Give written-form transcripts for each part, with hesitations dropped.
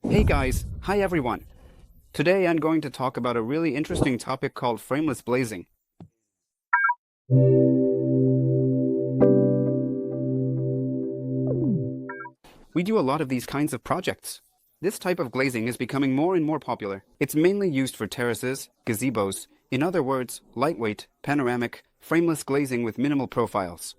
Hey guys, hi everyone. Today I'm going to talk about a really interesting topic called frameless glazing. We do a lot of these kinds of projects. This type of glazing is becoming more and more popular. It's mainly used for terraces, gazebos, in other words, lightweight, panoramic, frameless glazing with minimal profiles.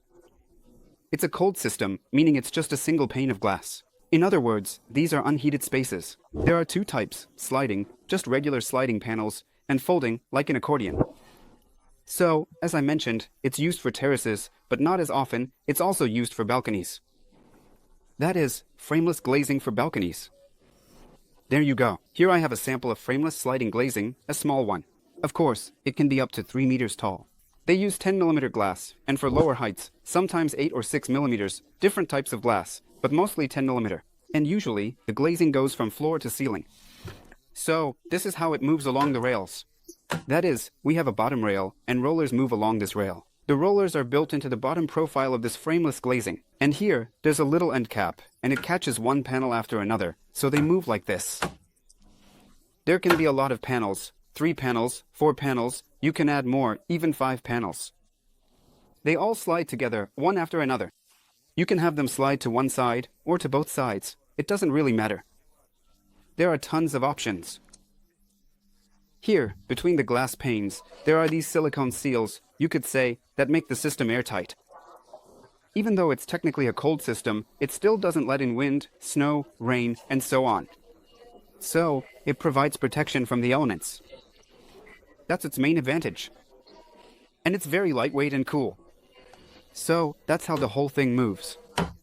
It's a cold system, meaning it's just a single pane of glass. In other words, these are unheated spaces. There are two types, sliding, just regular sliding panels, and folding, like an accordion. So, as I mentioned, it's used for terraces, but not as often, it's also used for balconies. That is, frameless glazing for balconies. There you go. Here I have a sample of frameless sliding glazing, a small one. Of course, it can be up to 3 meters tall. They use 10mm glass, and for lower heights, sometimes 8 or 6mm, different types of glass, but mostly 10mm. And usually, the glazing goes from floor to ceiling. So, this is how it moves along the rails. That is, we have a bottom rail, and rollers move along this rail. The rollers are built into the bottom profile of this frameless glazing. And here, there's a little end cap, and it catches one panel after another, so they move like this. There can be a lot of panels, 3 panels, 4 panels, you can add more, even 5 panels. They all slide together, one after another. You can have them slide to one side, or to both sides. It doesn't really matter. There are tons of options. Here, between the glass panes, there are these silicone seals, you could say, that make the system airtight. Even though it's technically a cold system, it still doesn't let in wind, snow, rain, and so on. So, it provides protection from the elements. That's its main advantage. And it's very lightweight and cool. So, that's how the whole thing moves.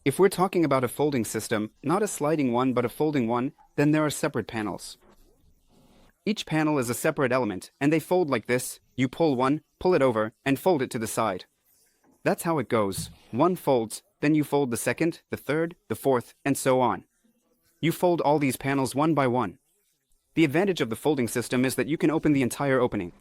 If we're talking about a folding system, not a sliding one but a folding one, then there are separate panels. Each panel is a separate element, and they fold like this. You pull one, pull it over, and fold it to the side. That's how it goes. One folds, then you fold the second, the third, the fourth, and so on. You fold all these panels one by one. The advantage of the folding system is that you can open the entire opening.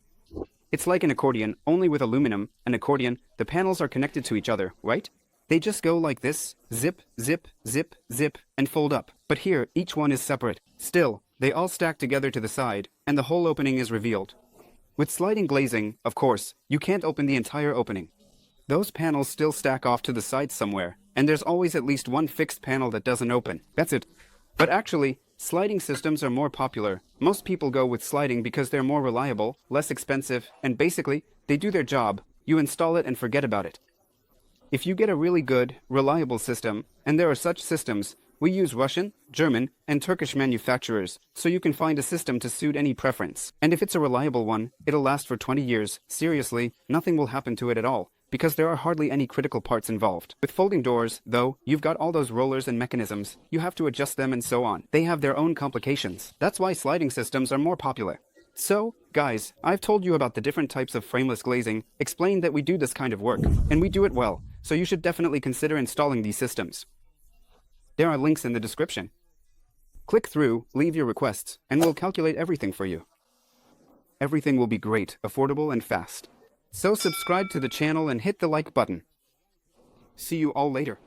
It's like an accordion, only with aluminum. An accordion, the panels are connected to each other, right? They just go like this, zip, zip, zip, zip, and fold up. But here, each one is separate. Still, they all stack together to the side, and the whole opening is revealed. With sliding glazing, of course, you can't open the entire opening. Those panels still stack off to the side somewhere, and there's always at least one fixed panel that doesn't open. That's it. But actually, sliding systems are more popular. Most people go with sliding because they're more reliable, less expensive, and basically, they do their job. You install it and forget about it. If you get a really good, reliable system, and there are such systems, we use Russian, German, and Turkish manufacturers, so you can find a system to suit any preference. And if it's a reliable one, it'll last for 20 years. Seriously, nothing will happen to it at all, because there are hardly any critical parts involved. With folding doors, though, you've got all those rollers and mechanisms, you have to adjust them and so on. They have their own complications. That's why sliding systems are more popular. So, guys, I've told you about the different types of frameless glazing, explained that we do this kind of work, and we do it well, so you should definitely consider installing these systems. There are links in the description. Click through, leave your requests, and we'll calculate everything for you. Everything will be great, affordable, and fast. So subscribe to the channel and hit the like button. See you all later.